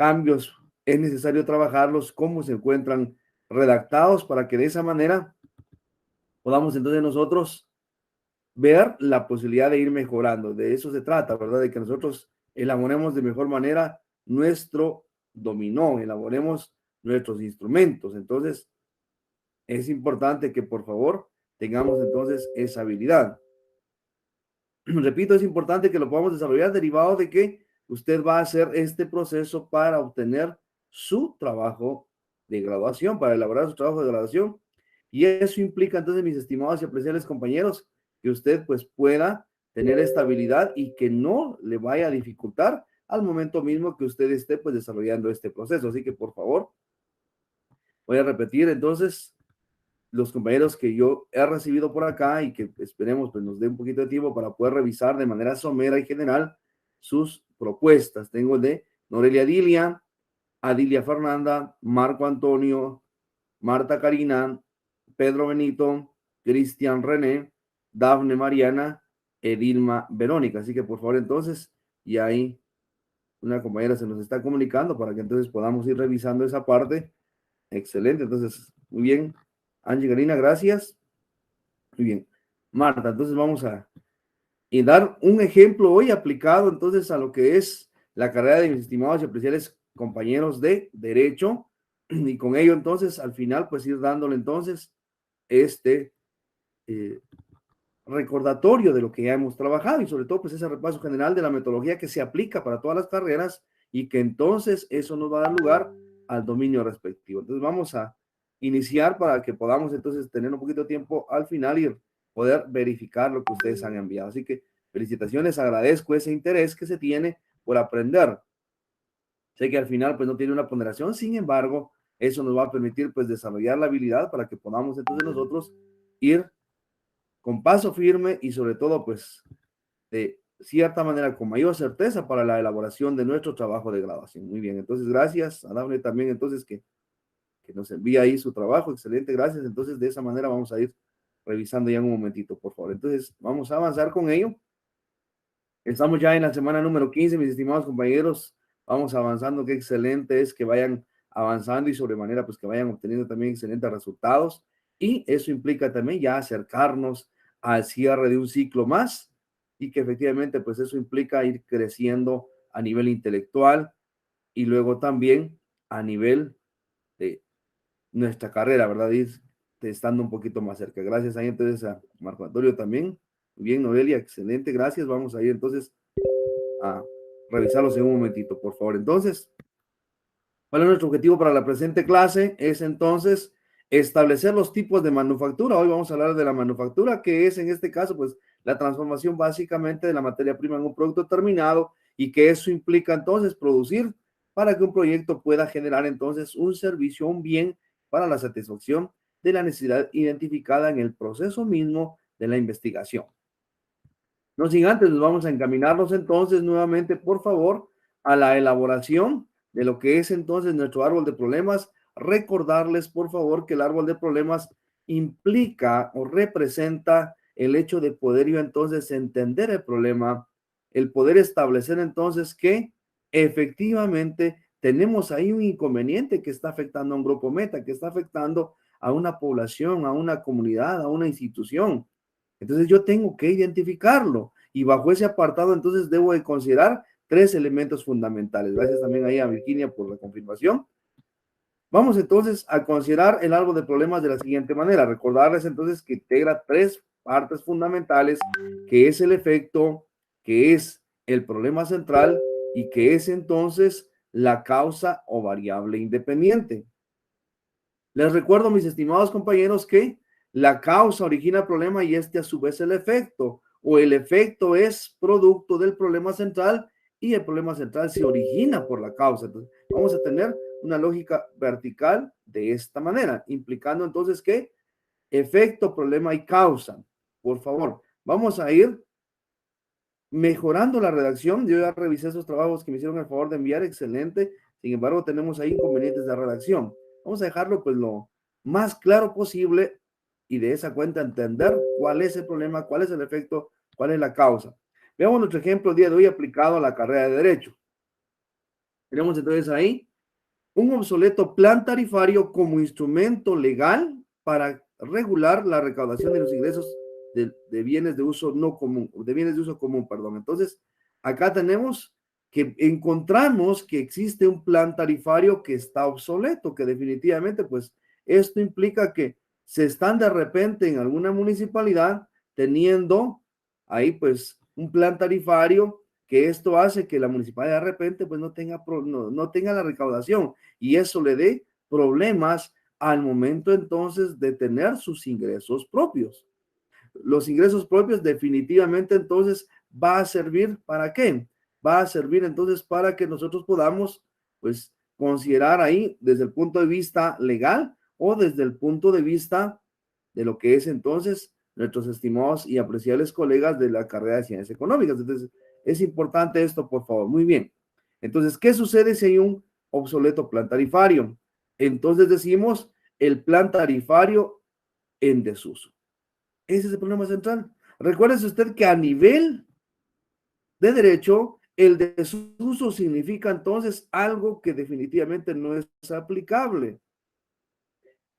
cambios es necesario trabajarlos, cómo se encuentran redactados para que de esa manera podamos entonces nosotros ver la posibilidad de ir mejorando. De eso se trata, ¿verdad? De que nosotros elaboremos de mejor manera nuestro dominó, elaboremos nuestros instrumentos. Entonces, es importante que por favor tengamos entonces esa habilidad. Repito, es importante que lo podamos desarrollar derivado de que usted va a hacer este proceso para obtener su trabajo de graduación, para elaborar su trabajo de graduación. Y eso implica entonces, mis estimados y apreciables compañeros, que usted pues pueda tener estabilidad y que no le vaya a dificultar al momento mismo que usted esté pues desarrollando este proceso. Así que por favor, voy a repetir entonces los compañeros que yo he recibido por acá y que esperemos pues nos dé un poquito de tiempo para poder revisar de manera somera y general sus propuestas. Tengo el de Norelia Dilia, Adilia Fernanda, Marco Antonio, Marta Karina, Pedro Benito, Cristian René, Dafne Mariana, Edilma Verónica. Así que por favor entonces, y ahí una compañera se nos está comunicando para que entonces podamos ir revisando esa parte. Excelente, entonces, muy bien. Angie Karina, gracias. Muy bien. Marta, entonces vamos a dar un ejemplo hoy aplicado entonces a lo que es la carrera de mis estimados y apreciables compañeros de Derecho. Y con ello entonces al final pues ir dándole entonces este recordatorio de lo que ya hemos trabajado y sobre todo pues ese repaso general de la metodología que se aplica para todas las carreras y que entonces eso nos va a dar lugar al dominio respectivo. Entonces vamos a iniciar para que podamos entonces tener un poquito de tiempo al final y poder verificar lo que ustedes han enviado. Así que felicitaciones, agradezco ese interés que se tiene por aprender. Sé que al final pues no tiene una ponderación, sin embargo, eso nos va a permitir pues desarrollar la habilidad para que podamos entonces nosotros ir con paso firme y sobre todo pues de cierta manera con mayor certeza para la elaboración de nuestro trabajo de graduación. Muy bien, entonces gracias a Dafne también entonces que nos envía ahí su trabajo, excelente, gracias. Entonces de esa manera vamos a ir revisando ya en un momentito, por favor. Entonces vamos a avanzar con ello. Estamos ya en la semana número 15, mis estimados compañeros. Vamos avanzando, qué excelente es que vayan avanzando y sobremanera pues que vayan obteniendo también excelentes resultados. Y eso implica también ya acercarnos al cierre de un ciclo más y que efectivamente pues eso implica ir creciendo a nivel intelectual y luego también a nivel de nuestra carrera, ¿verdad? Ir estando un poquito más cerca. Gracias ahí entonces a Marco Antonio también. Muy bien, Noelia, excelente, gracias. Vamos a ir entonces a revisarlos en un momentito, por favor. Entonces, ¿cuál es nuestro objetivo para la presente clase? Es entonces establecer los tipos de manufactura. Hoy vamos a hablar de la manufactura, que es en este caso, pues, la transformación básicamente de la materia prima en un producto terminado y que eso implica entonces producir para que un proyecto pueda generar entonces un servicio, un bien para la satisfacción de la necesidad identificada en el proceso mismo de la investigación. No sin antes, nos vamos a encaminarnos entonces nuevamente, por favor, a la elaboración de lo que es entonces nuestro árbol de problemas. Recordarles, por favor, que el árbol de problemas implica o representa el hecho de poder yo entonces entender el problema, el poder establecer entonces que efectivamente tenemos ahí un inconveniente que está afectando a un grupo meta, que está afectando a una población, a una comunidad, a una institución. Entonces yo tengo que identificarlo y bajo ese apartado entonces debo de considerar tres elementos fundamentales. Gracias también ahí a Virginia por la confirmación. Vamos entonces a considerar el árbol de problemas de la siguiente manera. Recordarles entonces que integra tres partes fundamentales, que es el efecto, que es el problema central y que es entonces la causa o variable independiente. Les recuerdo, mis estimados compañeros, que la causa origina el problema y este a su vez el efecto, o el efecto es producto del problema central y el problema central se origina por la causa. Entonces, vamos a tener una lógica vertical de esta manera, implicando entonces que efecto, problema y causa. Por favor, vamos a ir mejorando la redacción. Yo ya revisé esos trabajos que me hicieron el favor de enviar, excelente. Sin embargo, tenemos ahí inconvenientes de redacción. Vamos a dejarlo pues lo más claro posible y de esa cuenta entender cuál es el problema, cuál es el efecto, cuál es la causa. Veamos nuestro ejemplo el día de hoy aplicado a la carrera de Derecho. Tenemos entonces ahí un obsoleto plan tarifario como instrumento legal para regular la recaudación de los ingresos de bienes de uso no común, de bienes de uso común, perdón. Entonces, acá tenemos que encontramos que existe un plan tarifario que está obsoleto, que definitivamente, pues, esto implica que se están de repente en alguna municipalidad teniendo ahí, pues, un plan tarifario que esto hace que la municipalidad de repente, pues, no tenga la recaudación y eso le dé problemas al momento entonces de tener sus ingresos propios. Los ingresos propios definitivamente entonces va a servir ¿para qué? Va a servir entonces para que nosotros podamos pues considerar ahí desde el punto de vista legal o desde el punto de vista de lo que es entonces nuestros estimados y apreciables colegas de la carrera de Ciencias Económicas. Entonces, es importante esto, por favor. Muy bien. Entonces, ¿qué sucede si hay un obsoleto plan tarifario? Entonces decimos el plan tarifario en desuso. Ese es el problema central. Recuérdese usted que a nivel de derecho, el desuso significa entonces algo que definitivamente no es aplicable.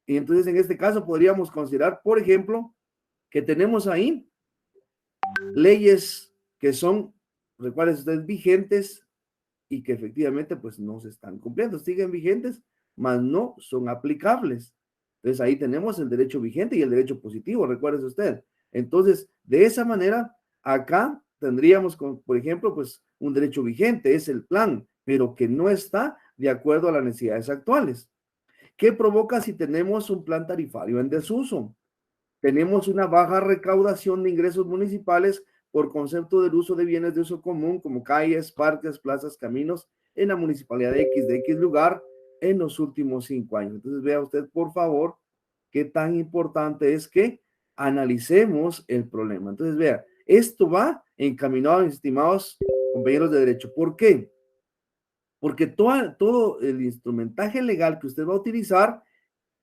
Y entonces en este caso podríamos considerar, por ejemplo, que tenemos ahí leyes que son, recuerden ustedes, vigentes y que efectivamente pues no se están cumpliendo, siguen vigentes, mas no son aplicables. Entonces ahí tenemos el derecho vigente y el derecho positivo, recuérdese usted. Entonces, de esa manera, acá tendríamos, por ejemplo, pues un derecho vigente, es el plan, pero que no está de acuerdo a las necesidades actuales. ¿Qué provoca si tenemos un plan tarifario en desuso? Tenemos una baja recaudación de ingresos municipales por concepto del uso de bienes de uso común como calles, parques, plazas, caminos en la municipalidad de X lugar en los últimos 5 años. Entonces vea usted, por favor, qué tan importante es que analicemos el problema. Entonces vea, esto va encaminado, estimados compañeros de derecho. ¿Por qué? Porque todo el instrumentaje legal que usted va a utilizar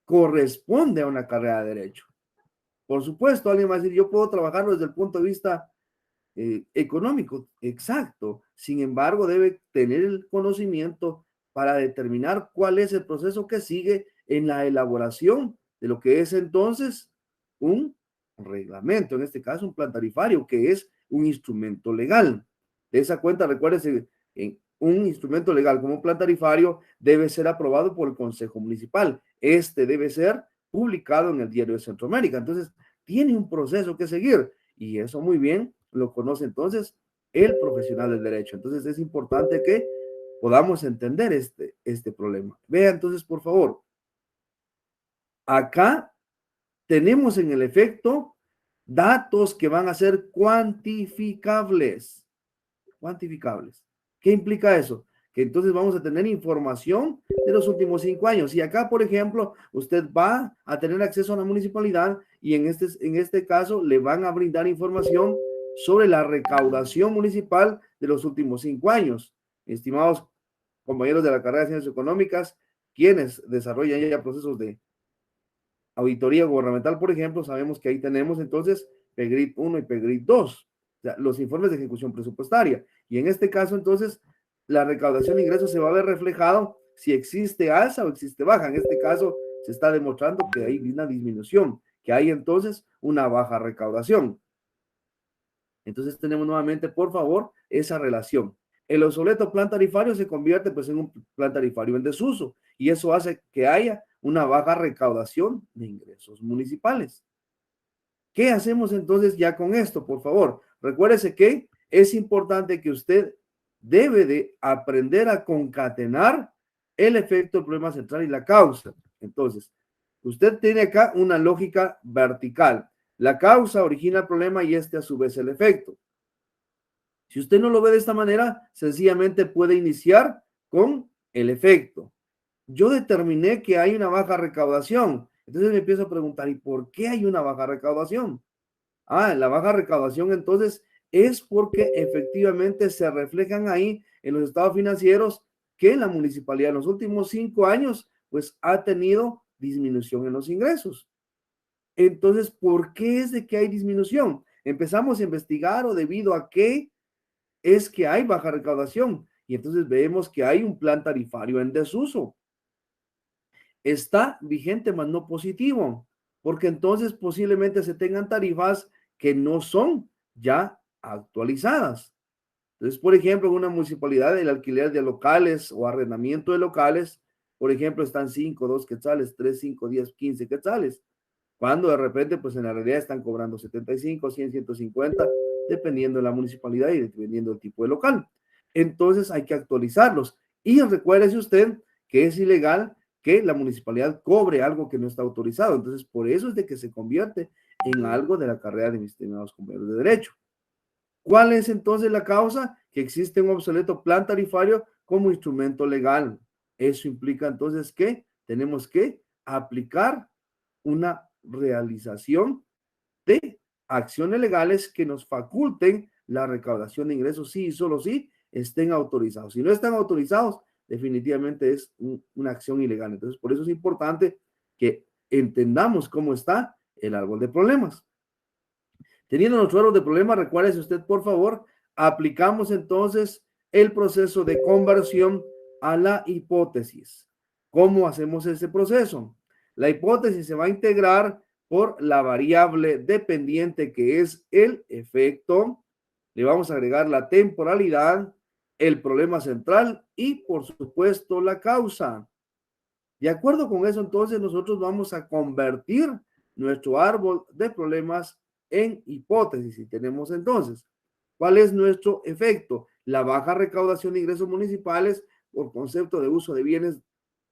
corresponde a una carrera de derecho. Por supuesto, alguien va a decir, yo puedo trabajarlo desde el punto de vista económico, exacto. Sin embargo, debe tener el conocimiento para determinar cuál es el proceso que sigue en la elaboración de lo que es entonces un reglamento, en este caso un plan tarifario, que es un instrumento legal. De esa cuenta, recuérdese, un instrumento legal como un plan tarifario debe ser aprobado por el Consejo Municipal. Este debe ser publicado en el Diario de Centroamérica. Entonces, tiene un proceso que seguir y eso muy bien lo conoce entonces el profesional del derecho. Entonces, es importante que podamos entender este problema. Vea entonces, por favor, acá tenemos en el efecto datos que van a ser cuantificables. Cuantificables. ¿Qué implica eso? Que entonces vamos a tener información de los últimos 5 años. Y acá, por ejemplo, usted va a tener acceso a la municipalidad y en este caso le van a brindar información sobre la recaudación municipal de los últimos 5 años. Estimados compañeros de la carrera de Ciencias Económicas, quienes desarrollan ya procesos de auditoría gubernamental, por ejemplo, sabemos que ahí tenemos entonces PEGRID 1 y PEGRID 2, o sea, los informes de ejecución presupuestaria. Y en este caso, entonces, la recaudación de ingresos se va a ver reflejado si existe alza o existe baja. En este caso, se está demostrando que hay una disminución, que hay entonces una baja recaudación. Entonces tenemos nuevamente, por favor, esa relación. El obsoleto plan tarifario se convierte pues en un plan tarifario en desuso y eso hace que haya una baja recaudación de ingresos municipales. ¿Qué hacemos entonces ya con esto? Por favor, recuérdese que es importante que usted debe de aprender a concatenar el efecto, el problema central y la causa. Entonces, usted tiene acá una lógica vertical. La causa origina el problema y este a su vez el efecto. Si usted no lo ve de esta manera, sencillamente puede iniciar con el efecto. Yo determiné que hay una baja recaudación. Entonces me empiezo a preguntar, ¿y por qué hay una baja recaudación? La baja recaudación entonces es porque efectivamente se reflejan ahí en los estados financieros que la municipalidad en los últimos 5 años pues ha tenido disminución en los ingresos. Entonces, ¿por qué es de que hay disminución? Empezamos a investigar o debido a qué es que hay baja recaudación. y entonces vemos que hay un plan tarifario en desuso. Está vigente, mas no positivo, porque entonces posiblemente se tengan tarifas que no son ya actualizadas. Entonces, por ejemplo, en una municipalidad, el alquiler de locales o arrendamiento de locales, por ejemplo, están 5, 2 quetzales, 3, 5, 10, 15 quetzales, cuando de repente, pues en la realidad están cobrando 75, 100, 150, dependiendo de la municipalidad y dependiendo del tipo de local. Entonces hay que actualizarlos. Y recuérdese usted que es ilegal que la municipalidad cobre algo que no está autorizado. Entonces, por eso es de que se convierte en algo de la carrera de mis estimados compañeros de derecho. ¿Cuál es entonces la causa? Que existe un obsoleto plan tarifario como instrumento legal. Eso implica entonces que tenemos que aplicar una realización de acciones legales que nos faculten la recaudación de ingresos, sí y solo si estén autorizados. Si no están autorizados, definitivamente es una acción ilegal. Entonces, por eso es importante que entendamos cómo está el árbol de problemas. Teniendo nuestro árbol de problemas, recuérdese usted, por favor, aplicamos entonces el proceso de conversión a la hipótesis. ¿Cómo hacemos ese proceso? La hipótesis se va a integrar por la variable dependiente que es el efecto. Le vamos a agregar la temporalidad, el problema central y, por supuesto, la causa. De acuerdo con eso, entonces nosotros vamos a convertir nuestro árbol de problemas en hipótesis. Y tenemos entonces, ¿cuál es nuestro efecto? La baja recaudación de ingresos municipales por concepto de uso de bienes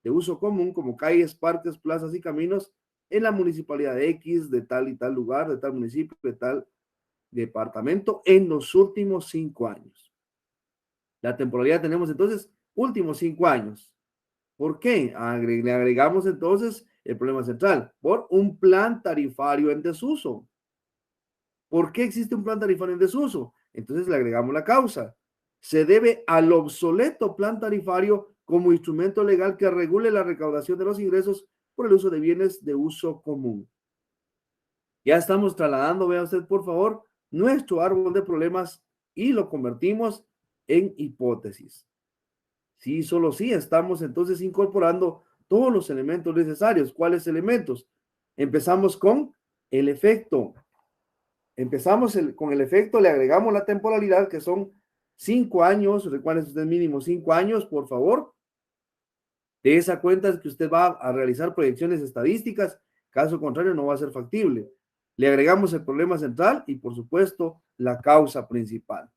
de uso común como calles, parques, plazas y caminos en la municipalidad X de tal y tal lugar, de tal municipio, de tal departamento en los últimos 5 años. La temporalidad tenemos entonces últimos 5 años. ¿Por qué? Le agregamos entonces el problema central, por un plan tarifario en desuso. ¿Por qué existe un plan tarifario en desuso? Entonces le agregamos la causa. Se debe al obsoleto plan tarifario como instrumento legal que regule la recaudación de los ingresos por el uso de bienes de uso común. Ya estamos trasladando, vea usted por favor, nuestro árbol de problemas y lo convertimos en hipótesis. Sí, solo sí, estamos entonces incorporando todos los elementos necesarios. ¿Cuáles elementos? Empezamos con el efecto. Con el efecto, le agregamos la temporalidad, que son 5 años. Recuerden usted mínimo 5 años, por favor. De esa cuenta es que usted va a realizar proyecciones estadísticas. Caso contrario, no va a ser factible. Le agregamos el problema central y, por supuesto, la causa principal.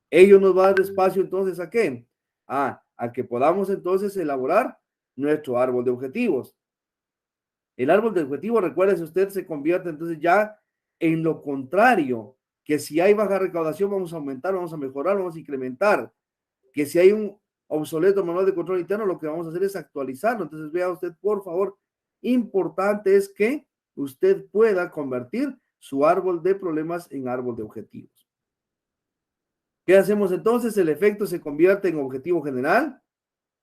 Ello nos va a dar espacio entonces a qué? A que podamos entonces elaborar nuestro árbol de objetivos. El árbol de objetivos, recuerde, si usted se convierte entonces ya en lo contrario, que si hay baja recaudación vamos a aumentar, vamos a mejorar, vamos a incrementar, que si hay un obsoleto manual de control interno, lo que vamos a hacer es actualizarlo. Entonces vea usted, por favor, importante es que usted pueda convertir su árbol de problemas en árbol de objetivos. ¿Qué hacemos entonces? El efecto se convierte en objetivo general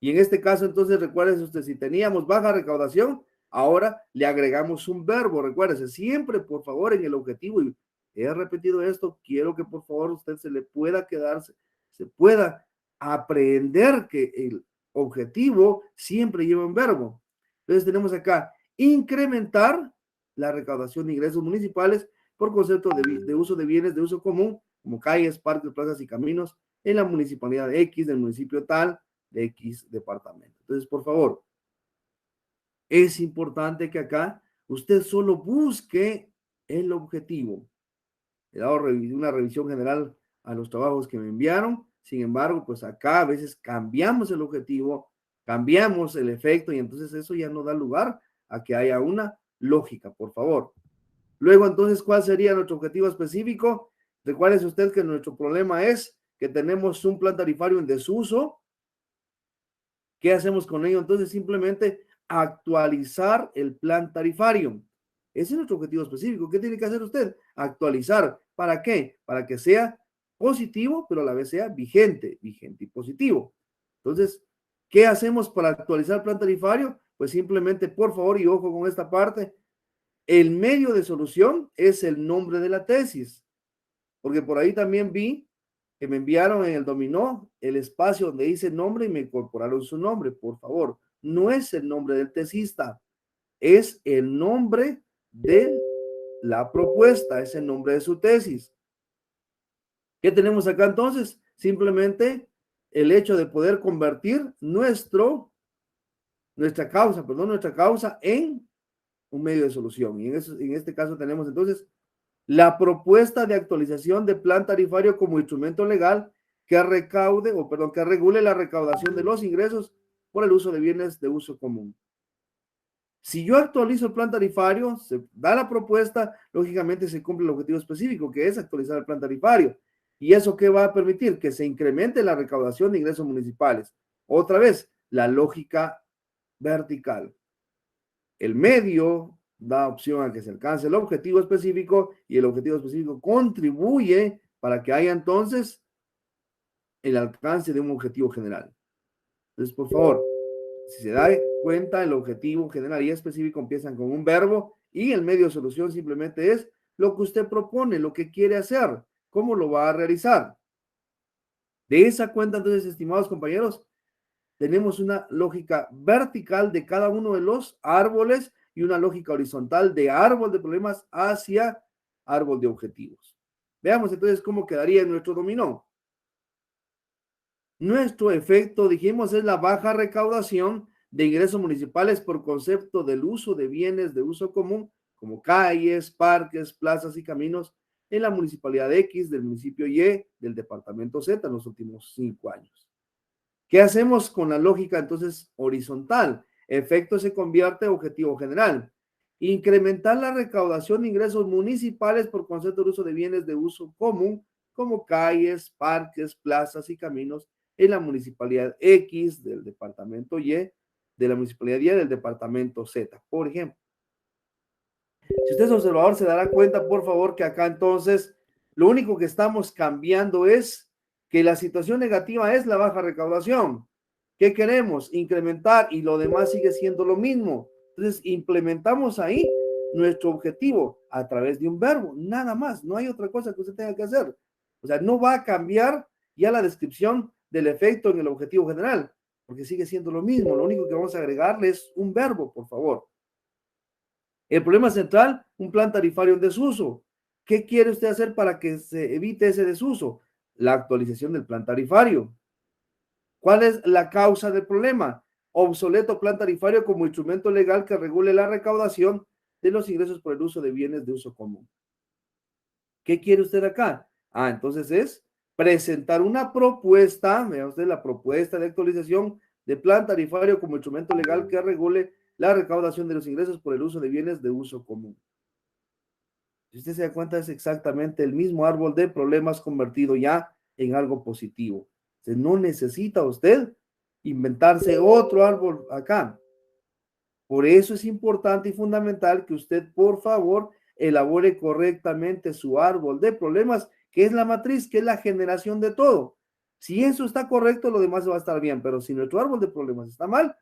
y en este caso entonces recuérdese usted, si teníamos baja recaudación, ahora le agregamos un verbo. Recuérdese siempre, por favor, en el objetivo, y he repetido esto, quiero que por favor usted se le pueda quedarse, se pueda aprender que el objetivo siempre lleva un verbo. Entonces tenemos acá incrementar la recaudación de ingresos municipales por concepto de uso de bienes de uso común, como calles, parques, plazas y caminos en la municipalidad X, del municipio tal, de X departamento. Entonces, por favor, es importante que acá usted solo busque el objetivo. He dado una revisión general a los trabajos que me enviaron. Sin embargo, pues acá a veces cambiamos el objetivo, cambiamos el efecto y entonces eso ya no da lugar a que haya una lógica, por favor. Luego, entonces, ¿cuál sería nuestro objetivo específico? Recuerde usted que nuestro problema es que tenemos un plan tarifario en desuso. ¿Qué hacemos con ello? Entonces, simplemente actualizar el plan tarifario. Ese es nuestro objetivo específico. ¿Qué tiene que hacer usted? Actualizar. ¿Para qué? Para que sea positivo, pero a la vez sea vigente y positivo. Entonces, ¿qué hacemos para actualizar el plan tarifario? Pues simplemente, por favor, y ojo con esta parte, el medio de solución es el nombre de la tesis, porque por ahí también vi que me enviaron en el dominó, el espacio donde dice nombre y me incorporaron su nombre, por favor. No es el nombre del tesista, es el nombre de la propuesta, es el nombre de su tesis. ¿Qué tenemos acá entonces? Simplemente el hecho de poder convertir nuestra causa en un medio de solución. Y en este caso tenemos entonces la propuesta de actualización de plan tarifario como instrumento legal que que regule la recaudación de los ingresos por el uso de bienes de uso común. Si yo actualizo el plan tarifario, se da la propuesta, lógicamente se cumple el objetivo específico, que es actualizar el plan tarifario. ¿Y eso qué va a permitir? Que se incremente la recaudación de ingresos municipales. Otra vez, la lógica vertical. El medio da opción a que se alcance el objetivo específico y el objetivo específico contribuye para que haya entonces el alcance de un objetivo general. Entonces, por favor, si se da cuenta, el objetivo general y específico empiezan con un verbo y el medio de solución simplemente es lo que usted propone, lo que quiere hacer, cómo lo va a realizar. De esa cuenta, entonces, estimados compañeros, tenemos una lógica vertical de cada uno de los árboles y una lógica horizontal de árbol de problemas hacia árbol de objetivos. Veamos entonces cómo quedaría en nuestro dominó. Nuestro efecto, dijimos, es la baja recaudación de ingresos municipales por concepto del uso de bienes de uso común, como calles, parques, plazas y caminos, en la municipalidad X, del municipio Y, del departamento Z en los últimos 5 años. ¿Qué hacemos con la lógica entonces horizontal? Efecto se convierte en objetivo general. Incrementar la recaudación de ingresos municipales por concepto del uso de bienes de uso común, como calles, parques, plazas y caminos, en la municipalidad X del departamento Y, de la municipalidad Y del departamento Z, por ejemplo. Si usted es observador, se dará cuenta, por favor, que acá entonces lo único que estamos cambiando es que la situación negativa es la baja recaudación. ¿Qué queremos? Incrementar y lo demás sigue siendo lo mismo. Entonces, implementamos ahí nuestro objetivo a través de un verbo, nada más, no hay otra cosa que usted tenga que hacer. O sea, no va a cambiar ya la descripción del efecto en el objetivo general, porque sigue siendo lo mismo. Lo único que vamos a agregarle es un verbo, por favor. El problema central, un plan tarifario en desuso. ¿Qué quiere usted hacer para que se evite ese desuso? La actualización del plan tarifario. ¿Cuál es la causa del problema? Obsoleto plan tarifario como instrumento legal que regule la recaudación de los ingresos por el uso de bienes de uso común. ¿Qué quiere usted acá? Entonces es presentar una propuesta, vea usted la propuesta de actualización de plan tarifario como instrumento legal que regule la recaudación de los ingresos por el uso de bienes de uso común. Si usted se da cuenta, es exactamente el mismo árbol de problemas convertido ya en algo positivo. Entonces, no necesita usted inventarse otro árbol acá. Por eso es importante y fundamental que usted, por favor, elabore correctamente su árbol de problemas, que es la matriz, que es la generación de todo. Si eso está correcto, lo demás va a estar bien, pero si nuestro árbol de problemas está mal,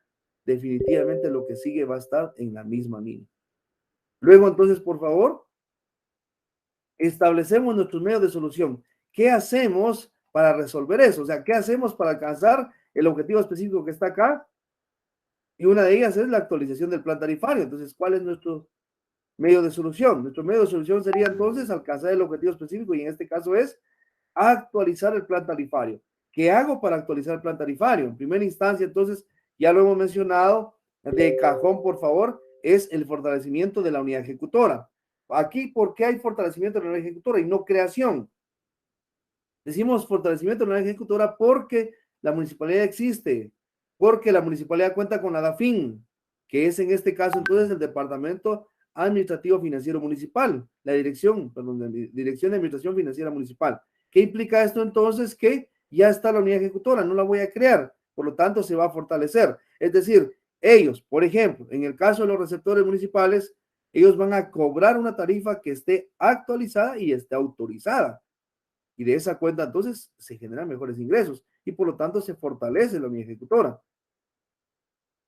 definitivamente lo que sigue va a estar en la misma línea. Luego, entonces, por favor, establecemos nuestros medios de solución. ¿Qué hacemos para resolver eso? O sea, ¿qué hacemos para alcanzar el objetivo específico que está acá? Y una de ellas es la actualización del plan tarifario. Entonces, ¿cuál es nuestro medio de solución? Nuestro medio de solución sería entonces alcanzar el objetivo específico y en este caso es actualizar el plan tarifario. ¿Qué hago para actualizar el plan tarifario? En primera instancia, entonces, ya lo hemos mencionado, de cajón, por favor, es el fortalecimiento de la unidad ejecutora. Aquí, ¿por qué hay fortalecimiento de la unidad ejecutora y no creación? Decimos fortalecimiento de la unidad ejecutora porque la municipalidad existe, porque la municipalidad cuenta con la DAFIN, que es en este caso entonces el Departamento Administrativo Financiero Municipal, la Dirección de Administración Financiera Municipal. ¿Qué implica esto entonces? Que ya está la unidad ejecutora, no la voy a crear, por lo tanto se va a fortalecer. Es decir, ellos, por ejemplo, en el caso de los receptores municipales, ellos van a cobrar una tarifa que esté actualizada y esté autorizada. Y de esa cuenta entonces se generan mejores ingresos y por lo tanto se fortalece la unidad ejecutora.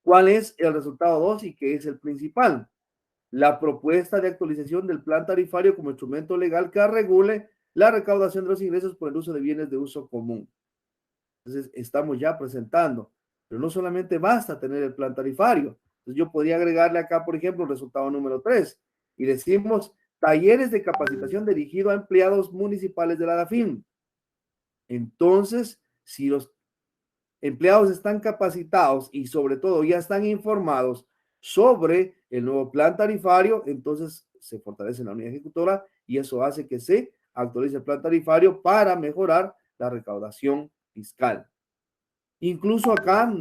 ¿Cuál es el resultado 2 y qué es el principal? La propuesta de actualización del plan tarifario como instrumento legal que regule la recaudación de los ingresos por el uso de bienes de uso común. Entonces, estamos ya presentando, pero no solamente basta tener el plan tarifario. Entonces, yo podría agregarle acá, por ejemplo, el resultado número 3 y decimos talleres de capacitación dirigido a empleados municipales de la DAFIN. Entonces, si los empleados están capacitados y sobre todo ya están informados sobre el nuevo plan tarifario, entonces se fortalece la unidad ejecutora y eso hace que se actualice el plan tarifario para mejorar la recaudación fiscal. Incluso acá,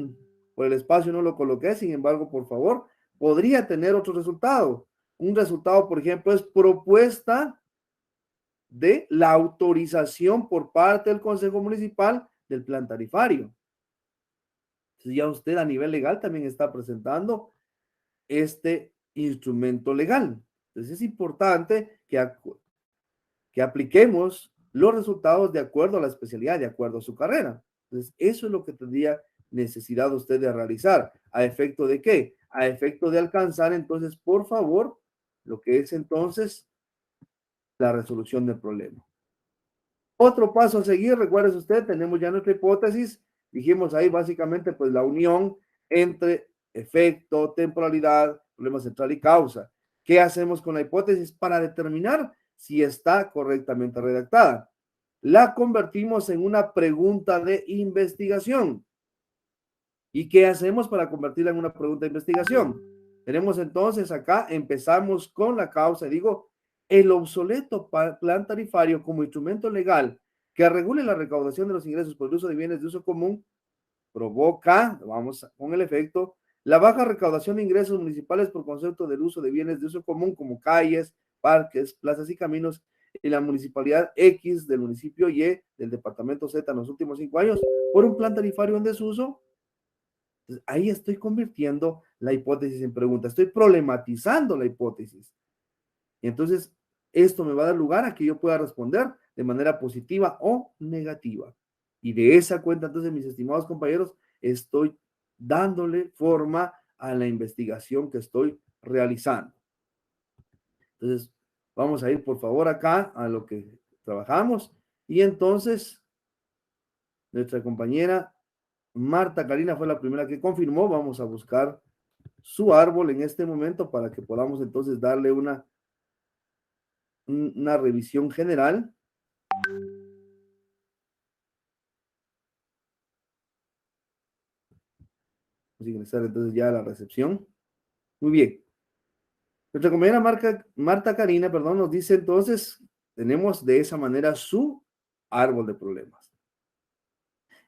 por el espacio no lo coloqué, sin embargo, por favor, podría tener otro resultado. Un resultado, por ejemplo, es propuesta de la autorización por parte del Consejo Municipal del plan tarifario. Entonces ya usted a nivel legal también está presentando este instrumento legal. Entonces es importante que apliquemos los resultados de acuerdo a la especialidad, de acuerdo a su carrera. Entonces eso es lo que tendría necesidad usted de realizar. ¿A efecto de qué? A efecto de alcanzar entonces, por favor, lo que es entonces la resolución del problema. Otro paso a seguir, recuerde usted, tenemos ya nuestra hipótesis, dijimos ahí básicamente pues la unión entre efecto, temporalidad, problema central y causa. ¿Qué hacemos con la hipótesis para determinar si está correctamente redactada? La convertimos en una pregunta de investigación. ¿Y qué hacemos para convertirla en una pregunta de investigación? Tenemos entonces acá, empezamos con la causa, digo, el obsoleto plan tarifario como instrumento legal que regule la recaudación de los ingresos por el uso de bienes de uso común provoca, vamos con el efecto, la baja recaudación de ingresos municipales por concepto del uso de bienes de uso común como calles, parques, plazas y caminos en la municipalidad X del municipio Y del departamento Z en los últimos 5 años por un plan tarifario en desuso. Entonces, ahí estoy convirtiendo la hipótesis en pregunta, estoy problematizando la hipótesis. Y entonces, esto me va a dar lugar a que yo pueda responder de manera positiva o negativa. Y de esa cuenta, entonces, mis estimados compañeros, estoy dándole forma a la investigación que estoy realizando. Entonces, vamos a ir, por favor, acá a lo que trabajamos. Y entonces, nuestra compañera Marta Karina fue la primera que confirmó. Vamos a buscar su árbol en este momento para que podamos entonces darle una revisión general. Vamos a ingresar entonces ya a la recepción. Muy bien. Nuestra compañera Marta Karina, perdón, nos dice entonces, tenemos de esa manera su árbol de problemas.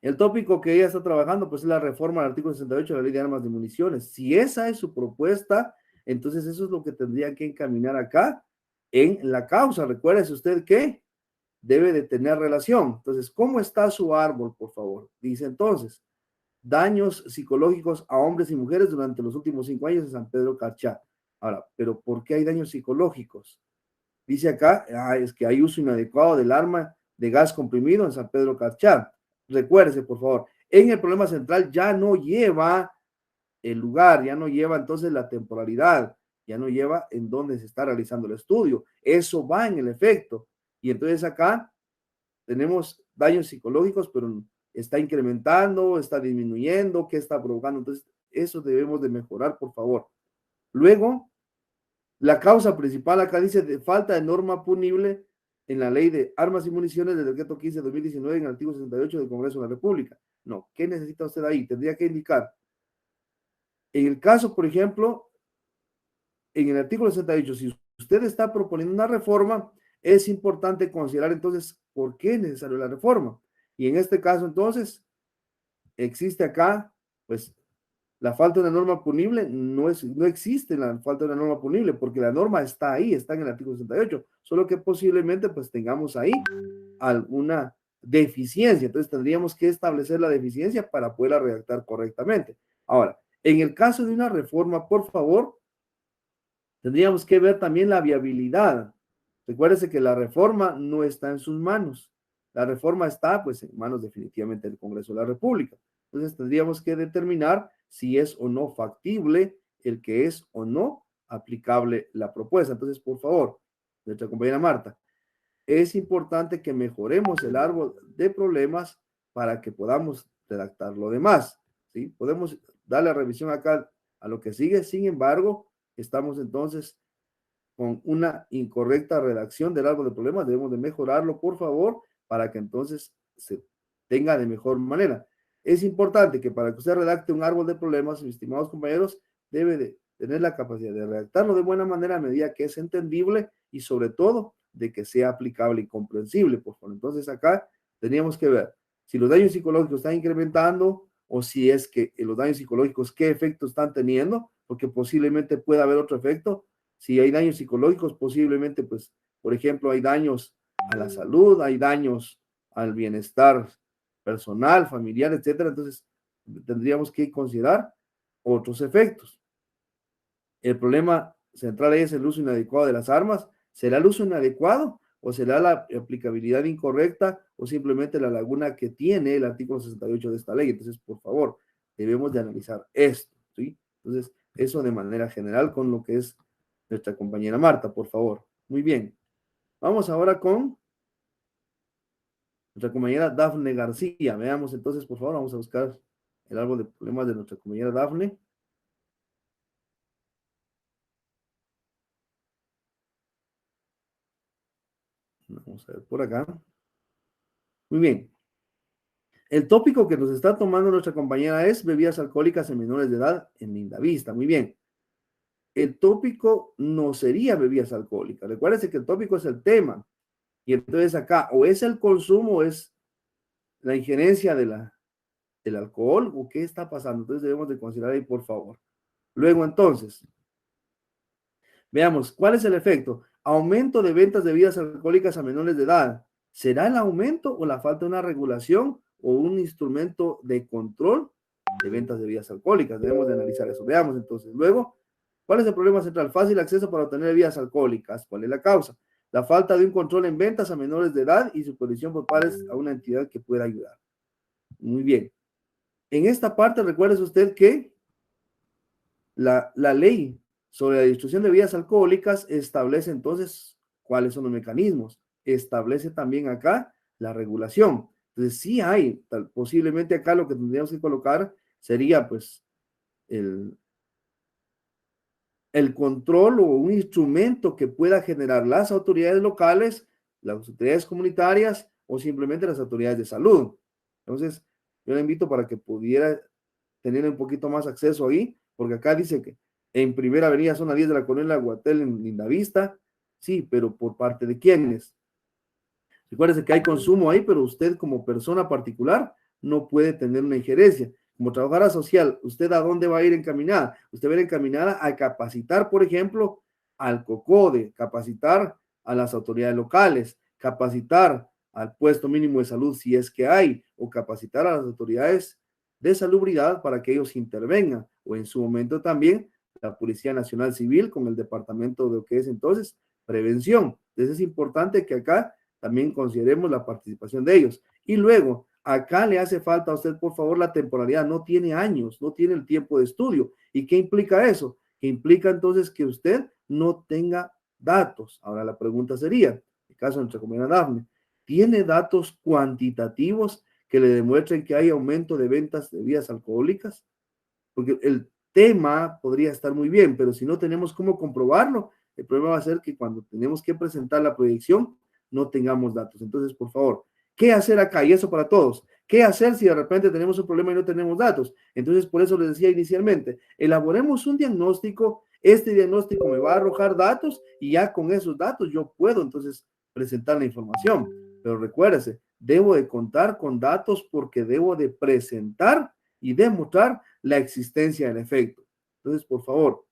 El tópico que ella está trabajando, pues es la reforma del artículo 68 de la Ley de Armas y Municiones. Si esa es su propuesta, entonces eso es lo que tendría que encaminar acá en la causa. Recuérdese usted que debe de tener relación. Entonces, ¿cómo está su árbol, por favor? Dice entonces, daños psicológicos a hombres y mujeres durante los últimos 5 años en San Pedro Carchá. Ahora, ¿pero por qué hay daños psicológicos? Dice acá, es que hay uso inadecuado del arma de gas comprimido en San Pedro Carchá. Recuérdese, por favor, en el problema central ya no lleva el lugar, ya no lleva entonces la temporalidad, ya no lleva en dónde se está realizando el estudio. Eso va en el efecto. Y entonces acá tenemos daños psicológicos, pero está incrementando, está disminuyendo, ¿qué está provocando? Entonces, eso debemos de mejorar, por favor. Luego, la causa principal acá dice de falta de norma punible en la ley de armas y municiones del decreto 15 de 2019 en el artículo 68 del Congreso de la República. No, ¿qué necesita usted ahí? Tendría que indicar. En el caso, por ejemplo, en el artículo 68, si usted está proponiendo una reforma, es importante considerar entonces por qué es necesaria la reforma. Y en este caso, entonces, existe acá, pues, la falta de una norma punible, no existe la falta de una norma punible, porque la norma está ahí, está en el artículo 68, solo que posiblemente, pues, tengamos ahí alguna deficiencia. Entonces, tendríamos que establecer la deficiencia para poderla redactar correctamente. Ahora, en el caso de una reforma, por favor, tendríamos que ver también la viabilidad. Recuérdese que la reforma no está en sus manos. La reforma está, pues, en manos definitivamente del Congreso de la República. Entonces, tendríamos que determinar si es o no factible el que es o no aplicable la propuesta. Entonces, por favor, nuestra compañera Marta, es importante que mejoremos el árbol de problemas para que podamos redactar lo demás, ¿sí? Podemos darle revisión acá a lo que sigue, sin embargo, estamos entonces con una incorrecta redacción del árbol de problemas, debemos de mejorarlo, por favor, para que entonces se tenga de mejor manera. Es importante que para que usted redacte un árbol de problemas, mis estimados compañeros, debe de tener la capacidad de redactarlo de buena manera a medida que es entendible y sobre todo de que sea aplicable y comprensible, por favor. Entonces acá teníamos que ver si los daños psicológicos están incrementando o si es que los daños psicológicos, qué efecto están teniendo, porque posiblemente pueda haber otro efecto. Si hay daños psicológicos, posiblemente, pues, por ejemplo, hay daños a la salud, hay daños al bienestar personal, familiar, etcétera. Entonces, tendríamos que considerar otros efectos. El problema central es el uso inadecuado de las armas. ¿Será el uso inadecuado o será la aplicabilidad incorrecta o simplemente la laguna que tiene el artículo 68 de esta ley? Entonces, por favor, debemos de analizar esto, ¿sí? Entonces, eso de manera general con lo que es nuestra compañera Marta, por favor. Muy bien. Vamos ahora con nuestra compañera Dafne García. Veamos entonces, por favor, vamos a buscar el árbol de problemas de nuestra compañera Dafne. Vamos a ver por acá. Muy bien. El tópico que nos está tomando nuestra compañera es bebidas alcohólicas en menores de edad en Lindavista. Muy bien. El tópico no sería bebidas alcohólicas. Recuérdense que el tópico es el tema. Y entonces acá o es el consumo o es la injerencia del alcohol o qué está pasando. Entonces debemos de considerar ahí, por favor. Luego entonces, veamos, ¿cuál es el efecto? Aumento de ventas de bebidas alcohólicas a menores de edad. ¿Será el aumento o la falta de una regulación o un instrumento de control de ventas de bebidas alcohólicas? Debemos de analizar eso. Veamos entonces. Luego, ¿cuál es el problema central? Fácil acceso para obtener bebidas alcohólicas. ¿Cuál es la causa? La falta de un control en ventas a menores de edad y supervisión por pares a una entidad que pueda ayudar. Muy bien. En esta parte, recuerde usted que la ley sobre la distribución de bebidas alcohólicas establece entonces cuáles son los mecanismos. Establece también acá la regulación. Entonces, sí hay, posiblemente acá lo que tendríamos que colocar sería pues el, el control o un instrumento que pueda generar las autoridades locales, las autoridades comunitarias o simplemente las autoridades de salud. Entonces, yo le invito para que pudiera tener un poquito más acceso ahí, porque acá dice que en Primera Avenida, zona 10 de la colonia Guatel, en Lindavista, sí, pero ¿por parte de quiénes? Recuérdese que hay consumo ahí, pero usted como persona particular no puede tener una injerencia. Como trabajadora social, ¿usted a dónde va a ir encaminada? Usted va a ir encaminada a capacitar, por ejemplo, al COCODE, capacitar a las autoridades locales, capacitar al puesto mínimo de salud si es que hay, o capacitar a las autoridades de salubridad para que ellos intervengan, o en su momento también la Policía Nacional Civil con el departamento de lo que es entonces prevención. Entonces es importante que acá también consideremos la participación de ellos. Y luego, acá le hace falta a usted, por favor, la temporalidad. No tiene años, no tiene el tiempo de estudio. ¿Y qué implica eso? Que implica entonces que usted no tenga datos. Ahora la pregunta sería, en el caso de nuestra compañera Dafne, ¿tiene datos cuantitativos que le demuestren que hay aumento de ventas de bebidas alcohólicas? Porque el tema podría estar muy bien, pero si no tenemos cómo comprobarlo, el problema va a ser que cuando tenemos que presentar la proyección, no tengamos datos. Entonces, por favor, ¿qué hacer acá? Y eso para todos. ¿Qué hacer si de repente tenemos un problema y no tenemos datos? Entonces, por eso les decía inicialmente, elaboremos un diagnóstico, este diagnóstico me va a arrojar datos y ya con esos datos yo puedo entonces presentar la información. Pero recuérdese, debo de contar con datos porque debo de presentar y demostrar la existencia del efecto. Entonces, por favor,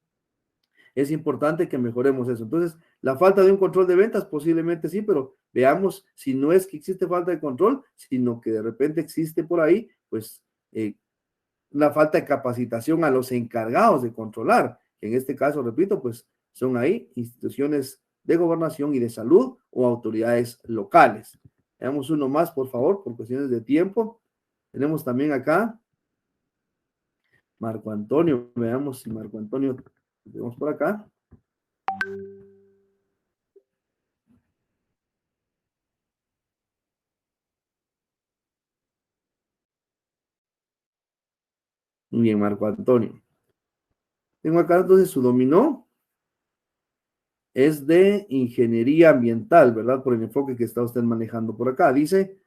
es importante que mejoremos eso. Entonces, la falta de un control de ventas posiblemente sí, pero veamos si no es que existe falta de control, sino que de repente existe por ahí, pues, la falta de capacitación a los encargados de controlar, que en este caso, repito, pues son ahí instituciones de gobernación y de salud o autoridades locales. Veamos uno más, por favor, por cuestiones de tiempo. Tenemos también acá Marco Antonio, veamos si Marco Antonio, vemos por acá. Muy bien, Marco Antonio. Tengo acá entonces su dominó. Es de ingeniería ambiental, ¿verdad? Por el enfoque que está usted manejando por acá. Dice,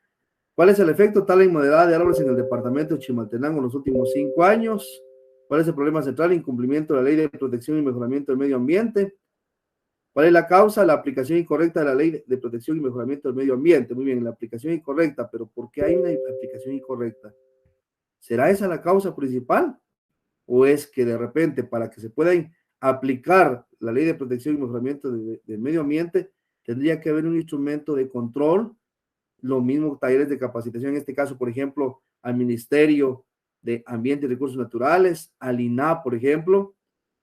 ¿cuál es el efecto tala y moderada de árboles en el departamento de Chimaltenango en los últimos 5 años? ¿Cuál es el problema central? Incumplimiento de la ley de protección y mejoramiento del medio ambiente. ¿Cuál es la causa? La aplicación incorrecta de la ley de protección y mejoramiento del medio ambiente. Muy bien, la aplicación incorrecta, pero ¿por qué hay una aplicación incorrecta? ¿Será esa la causa principal? ¿O es que de repente para que se pueda aplicar la ley de protección y mejoramiento del medio ambiente, tendría que haber un instrumento de control, lo mismo talleres de capacitación, en este caso, por ejemplo, al Ministerio de Ambiente y Recursos Naturales, al INAH, por ejemplo?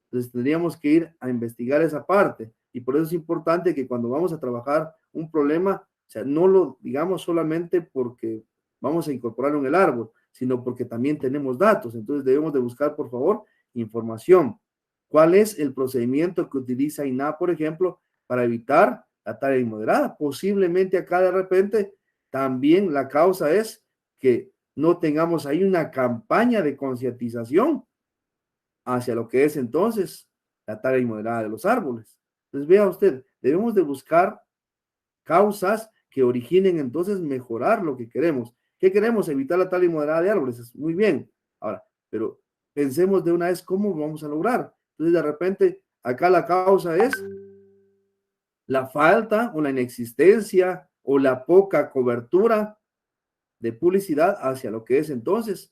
Entonces tendríamos que ir a investigar esa parte y por eso es importante que cuando vamos a trabajar un problema, o sea, no lo digamos solamente porque vamos a incorporarlo en el árbol, sino porque también tenemos datos. Entonces debemos de buscar, por favor, información. ¿Cuál es el procedimiento que utiliza INAH, por ejemplo, para evitar la tala inmoderada? Posiblemente acá de repente también la causa es que no tengamos ahí una campaña de concientización hacia lo que es entonces la tala inmoderada de los árboles. Entonces vea usted, debemos de buscar causas que originen entonces mejorar lo que queremos. ¿Qué queremos? Evitar la tala inmoderada de árboles. Es muy bien. Ahora, pero pensemos de una vez cómo lo vamos a lograr. Entonces de repente acá la causa es la falta o la inexistencia o la poca cobertura de publicidad hacia lo que es entonces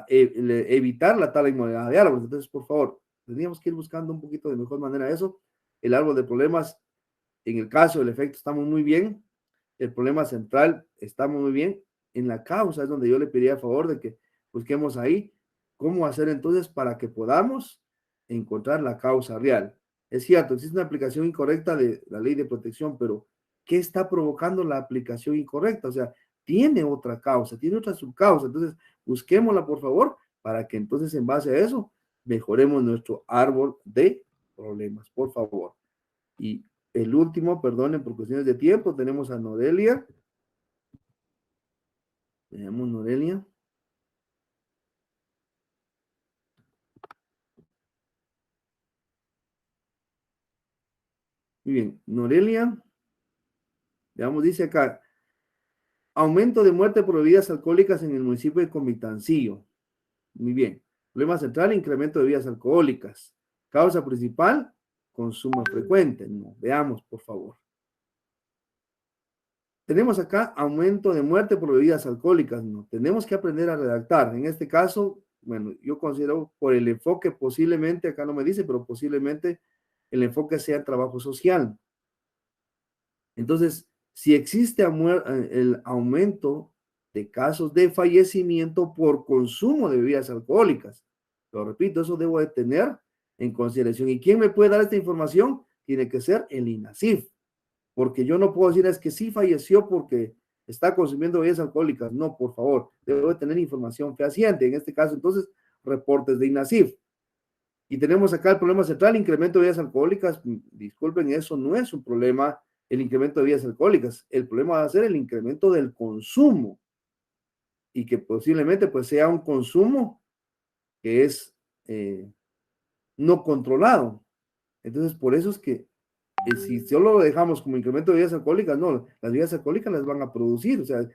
evitar la tala inmoderada de árboles. Entonces, por favor, tendríamos que ir buscando un poquito de mejor manera eso. El árbol de problemas, en el caso del efecto, estamos muy bien. El problema central, estamos muy bien. En la causa es donde yo le pediría a favor de que busquemos ahí cómo hacer entonces para que podamos encontrar la causa real. Es cierto, existe una aplicación incorrecta de la ley de protección, pero ¿qué está provocando la aplicación incorrecta? O sea, tiene otra causa, tiene otra subcausa. Entonces, busquémosla, por favor, para que entonces en base a eso mejoremos nuestro árbol de problemas, por favor. Y el último, perdonen por cuestiones de tiempo, tenemos a Norelia. Tenemos Norelia. Muy bien, Norelia, veamos, dice acá, aumento de muerte por bebidas alcohólicas en el municipio de Comitancillo. Muy bien. Problema central, incremento de bebidas alcohólicas. Causa principal, consumo frecuente. No, veamos, por favor. Tenemos acá aumento de muerte por bebidas alcohólicas. No, tenemos que aprender a redactar. En este caso, bueno, yo considero por el enfoque posiblemente, acá no me dice, pero posiblemente el enfoque sea trabajo social. Entonces, si existe el aumento de casos de fallecimiento por consumo de bebidas alcohólicas, lo repito, eso debo de tener en consideración. ¿Y quién me puede dar esta información? Tiene que ser el INASIF, porque yo no puedo decir es que sí falleció porque está consumiendo bebidas alcohólicas. No, por favor, debo de tener información fehaciente. En este caso, entonces, reportes de INASIF. Y tenemos acá el problema central, incremento de bebidas alcohólicas. Disculpen, eso no es un problema, el incremento de bebidas alcohólicas. El problema va a ser el incremento del consumo y que posiblemente pues sea un consumo que es no controlado. Entonces, por eso es que si solo lo dejamos como incremento de bebidas alcohólicas, no, las bebidas alcohólicas las van a producir, o sea,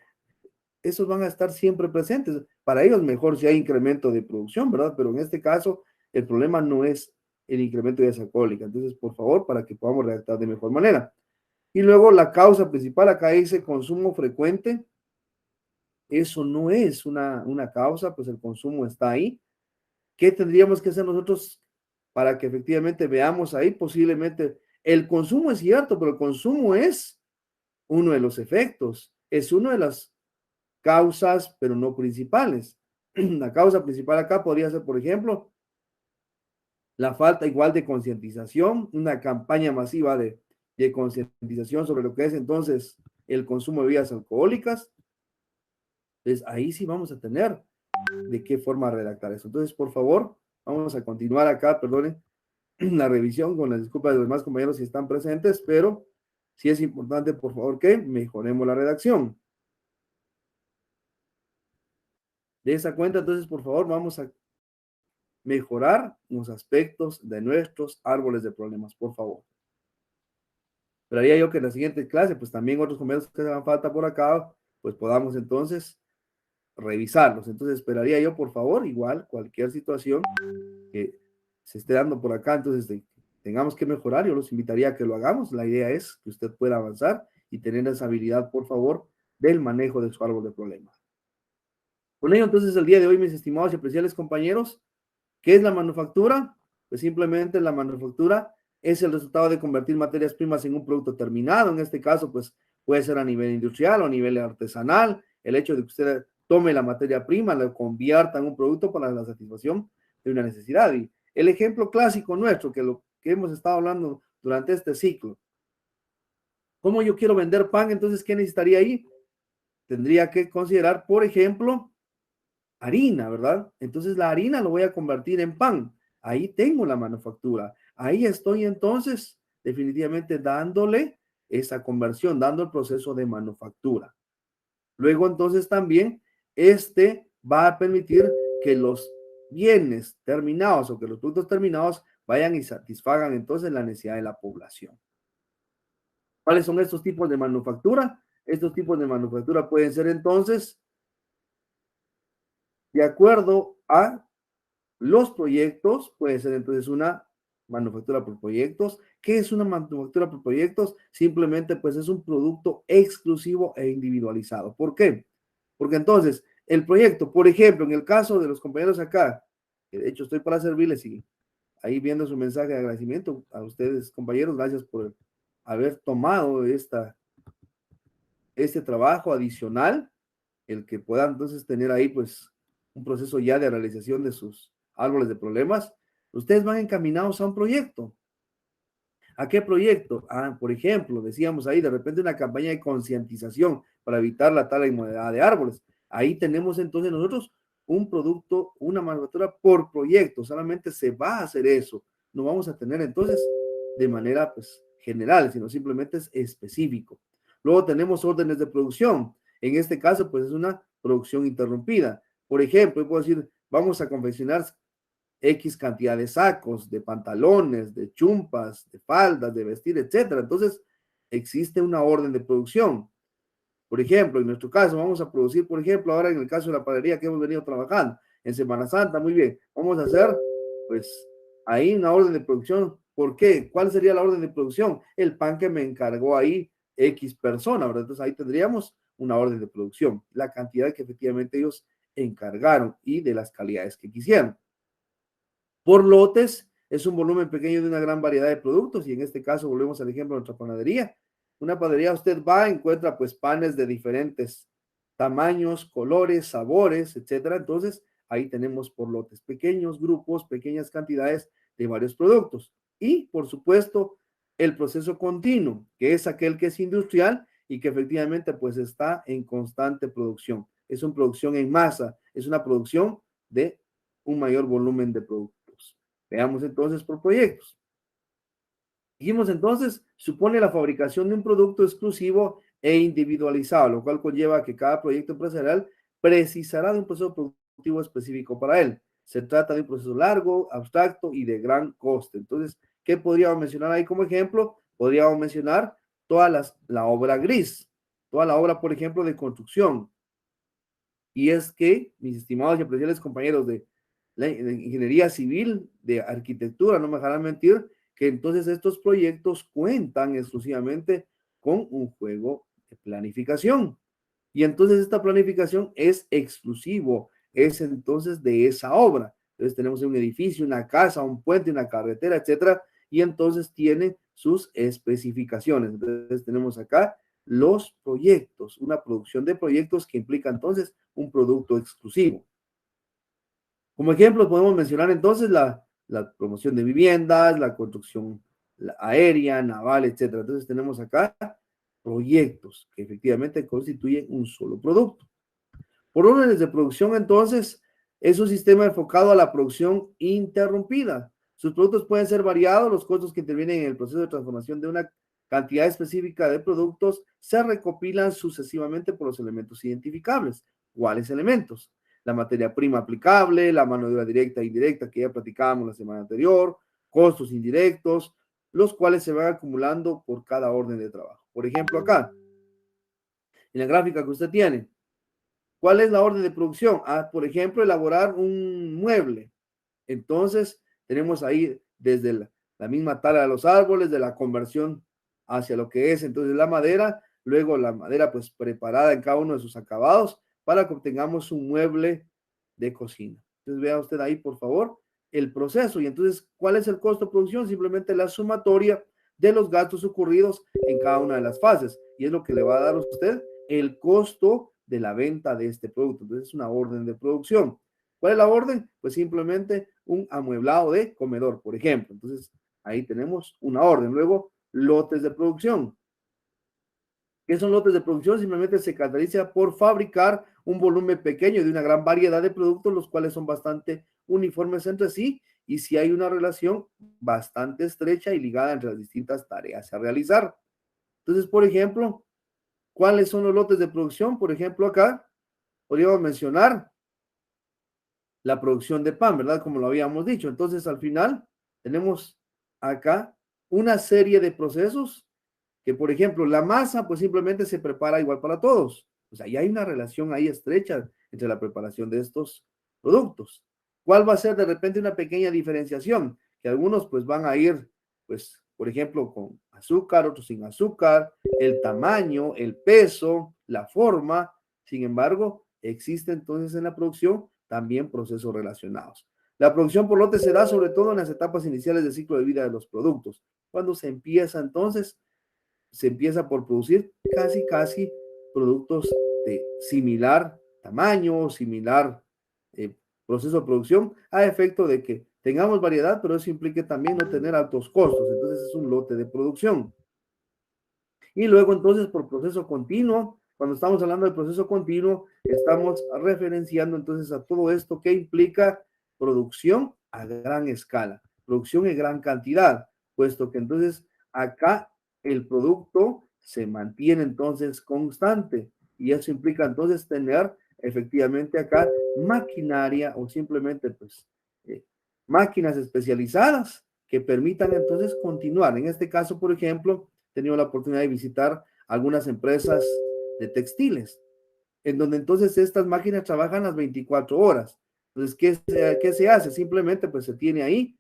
esos van a estar siempre presentes. Para ellos mejor si hay incremento de producción, ¿verdad? Pero en este caso, el problema no es el incremento de bebidas alcohólicas. Entonces, por favor, para que podamos redactar de mejor manera. Y luego la causa principal, acá dice consumo frecuente. Eso no es una causa, pues el consumo está ahí. ¿Qué tendríamos que hacer nosotros para que efectivamente veamos ahí? Posiblemente el consumo es cierto, pero el consumo es uno de los efectos, es una de las causas, pero no principales. La causa principal acá podría ser, por ejemplo, la falta igual de concientización, una campaña masiva de concientización sobre lo que es entonces el consumo de bebidas alcohólicas. Entonces ahí sí vamos a tener de qué forma redactar eso. Entonces, por favor, vamos a continuar acá, perdonen, la revisión con las disculpas de los demás compañeros si están presentes, pero sí es importante, por favor, que mejoremos la redacción. De esa cuenta, entonces, por favor, vamos a mejorar los aspectos de nuestros árboles de problemas, por favor. Esperaría yo que en la siguiente clase, pues también otros compañeros que hagan falta por acá, pues podamos entonces revisarlos. Entonces esperaría yo, por favor, igual cualquier situación que se esté dando por acá, entonces tengamos que mejorar, yo los invitaría a que lo hagamos. La idea es que usted pueda avanzar y tener esa habilidad, por favor, del manejo de su árbol de problemas. Con ello, entonces, el día de hoy, mis estimados y apreciables compañeros, ¿qué es la manufactura? Pues simplemente la manufactura es el resultado de convertir materias primas en un producto terminado. En este caso, pues puede ser a nivel industrial o a nivel artesanal. El hecho de que usted tome la materia prima, la convierta en un producto para la satisfacción de una necesidad. Y el ejemplo clásico nuestro, que lo que hemos estado hablando durante este ciclo. ¿Cómo yo quiero vender pan? Entonces, ¿qué necesitaría ahí? Tendría que considerar, por ejemplo, harina, ¿verdad? Entonces la harina lo voy a convertir en pan. Ahí tengo la manufactura. Ahí estoy entonces definitivamente dándole esa conversión, dando el proceso de manufactura. Luego entonces también este va a permitir que los bienes terminados o que los productos terminados vayan y satisfagan entonces la necesidad de la población. ¿Cuáles son estos tipos de manufactura? Estos tipos de manufactura pueden ser entonces de acuerdo a los proyectos. Puede ser entonces una manufactura por proyectos. ¿Qué es una manufactura por proyectos? Simplemente pues es un producto exclusivo e individualizado. ¿Por qué? Porque entonces el proyecto, por ejemplo, en el caso de los compañeros acá, que de hecho estoy para servirles y ahí viendo su mensaje de agradecimiento a ustedes, compañeros, gracias por haber tomado este trabajo adicional, el que puedan entonces tener ahí pues un proceso ya de realización de sus árboles de problemas. Ustedes van encaminados a un proyecto. ¿A qué proyecto? Ah, por ejemplo, decíamos ahí de repente una campaña de concientización para evitar la tala inmoderada de árboles. Ahí tenemos entonces nosotros un producto, una manufactura por proyecto. Solamente se va a hacer eso. No vamos a tener entonces de manera pues general, sino simplemente es específico. Luego tenemos órdenes de producción. En este caso pues es una producción interrumpida. Por ejemplo, yo puedo decir, vamos a confeccionar X cantidad de sacos, de pantalones, de chumpas, de faldas, de vestir, etcétera. Entonces, existe una orden de producción. Por ejemplo, en nuestro caso, vamos a producir, por ejemplo, ahora en el caso de la panadería que hemos venido trabajando, en Semana Santa, muy bien, vamos a hacer, pues, ahí una orden de producción. ¿Por qué? ¿Cuál sería la orden de producción? El pan que me encargó ahí X persona, ¿verdad? Entonces, ahí tendríamos una orden de producción, la cantidad que efectivamente ellos encargaron y de las calidades que quisieron. Por lotes es un volumen pequeño de una gran variedad de productos y en este caso volvemos al ejemplo de nuestra panadería. Una panadería usted va, encuentra pues panes de diferentes tamaños, colores, sabores, etcétera. Entonces ahí tenemos por lotes pequeños, grupos, pequeñas cantidades de varios productos. Y por supuesto el proceso continuo, que es aquel que es industrial y que efectivamente pues está en constante producción. Es una producción en masa, es una producción de un mayor volumen de productos. Veamos entonces por proyectos. Dijimos entonces, supone la fabricación de un producto exclusivo e individualizado, lo cual conlleva que cada proyecto empresarial precisará de un proceso productivo específico para él. Se trata de un proceso largo, abstracto y de gran coste. Entonces, ¿qué podríamos mencionar ahí como ejemplo? Podríamos mencionar la obra gris, toda la obra, por ejemplo, de construcción. Y es que, mis estimados y apreciables compañeros de de ingeniería civil, de arquitectura, no me dejarán mentir, que entonces estos proyectos cuentan exclusivamente con un juego de planificación. Y entonces esta planificación es exclusivo, es entonces de esa obra. Entonces tenemos un edificio, una casa, un puente, una carretera, etcétera, y entonces tiene sus especificaciones. Entonces tenemos acá los proyectos, una producción de proyectos que implica entonces un producto exclusivo. Como ejemplos podemos mencionar entonces la promoción de viviendas, la construcción aérea, naval, etcétera. Entonces tenemos acá proyectos que efectivamente constituyen un solo producto. Por órdenes de producción, entonces, es un sistema enfocado a la producción interrumpida. Sus productos pueden ser variados, los costos que intervienen en el proceso de transformación de una cantidad específica de productos se recopilan sucesivamente por los elementos identificables. ¿Cuáles elementos? la materia prima aplicable, la mano de obra directa e indirecta que ya platicábamos la semana anterior, costos indirectos, los cuales se van acumulando por cada orden de trabajo. Por ejemplo, acá, en la gráfica que usted tiene, ¿cuál es la orden de producción? Ah, por ejemplo, elaborar un mueble. Entonces, tenemos ahí desde la misma tala de los árboles, de la conversión hacia lo que es entonces la madera, luego la madera pues preparada en cada uno de sus acabados para que obtengamos un mueble de cocina. Entonces, vea usted ahí, por favor, el proceso. Y entonces, ¿cuál es el costo de producción? Simplemente la sumatoria de los gastos ocurridos en cada una de las fases. Y es lo que le va a dar a usted el costo de la venta de este producto. Entonces, es una orden de producción. ¿Cuál es la orden? Pues simplemente un amueblado de comedor, por ejemplo. Entonces, ahí tenemos una orden. Luego, lotes de producción. ¿Qué son lotes de producción? Simplemente se caracteriza por fabricar un volumen pequeño de una gran variedad de productos, los cuales son bastante uniformes entre sí y si hay una relación bastante estrecha y ligada entre las distintas tareas a realizar. Entonces, por ejemplo, ¿cuáles son los lotes de producción? Por ejemplo, acá podríamos mencionar la producción de pan, ¿verdad? Como lo habíamos dicho. Entonces, al final, tenemos acá una serie de procesos que, por ejemplo, la masa, pues simplemente se prepara igual para todos. O sea, ya hay una relación ahí estrecha entre la preparación de estos productos. ¿Cuál va a ser de repente una pequeña diferenciación? Que algunos pues van a ir, pues, por ejemplo, con azúcar, otros sin azúcar, el tamaño, el peso, la forma. Sin embargo, existe entonces en la producción también procesos relacionados. La producción por lote se da sobre todo en las etapas iniciales del ciclo de vida de los productos. Cuando se empieza entonces se empieza por producir casi productos de similar tamaño, similar eh, proceso de producción, a efecto de que tengamos variedad, pero eso implica también no tener altos costos. Entonces es un lote de producción. Y luego entonces por proceso continuo, cuando estamos hablando de proceso continuo, estamos referenciando entonces a todo esto que implica producción a gran escala, producción en gran cantidad, puesto que entonces acá el producto se mantiene entonces constante y eso implica entonces tener efectivamente acá maquinaria o simplemente pues eh, máquinas especializadas que permitan entonces continuar. En este caso, por ejemplo, he tenido la oportunidad de visitar algunas empresas de textiles, en donde entonces estas máquinas trabajan las 24 horas. Entonces, ¿qué se hace? Simplemente pues se tiene ahí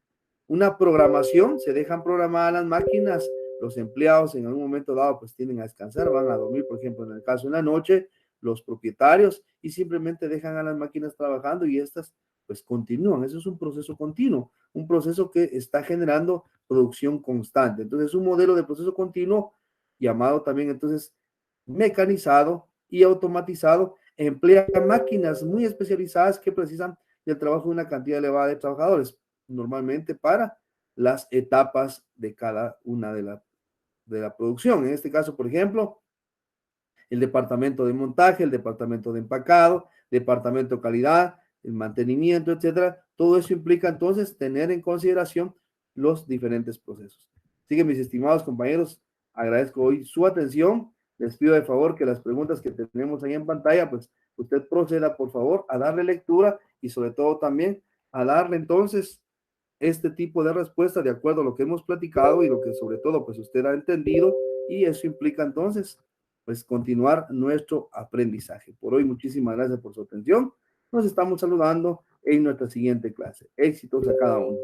una programación, se dejan programadas las máquinas, los empleados en algún momento dado pues tienen a descansar, van a dormir, por ejemplo, en el caso de la noche, los propietarios, y simplemente dejan a las máquinas trabajando y estas pues continúan. Eso es un proceso continuo, un proceso que está generando producción constante. Entonces, un modelo de proceso continuo llamado también entonces mecanizado y automatizado emplea máquinas muy especializadas que precisan del trabajo de una cantidad elevada de trabajadores, normalmente para las etapas de cada una de la producción. En este caso, por ejemplo, el departamento de montaje, el departamento de empacado, departamento de calidad, el mantenimiento, etcétera. Todo eso implica entonces tener en consideración los diferentes procesos. Así que mis estimados compañeros, agradezco hoy su atención. Les pido de favor que las preguntas que tenemos ahí en pantalla, pues usted proceda por favor a darle lectura y sobre todo también a darle entonces este tipo de respuesta de acuerdo a lo que hemos platicado y lo que sobre todo pues usted ha entendido y eso implica entonces pues continuar nuestro aprendizaje. Por hoy muchísimas gracias por su atención. Nos estamos saludando en nuestra siguiente clase. Éxitos a cada uno.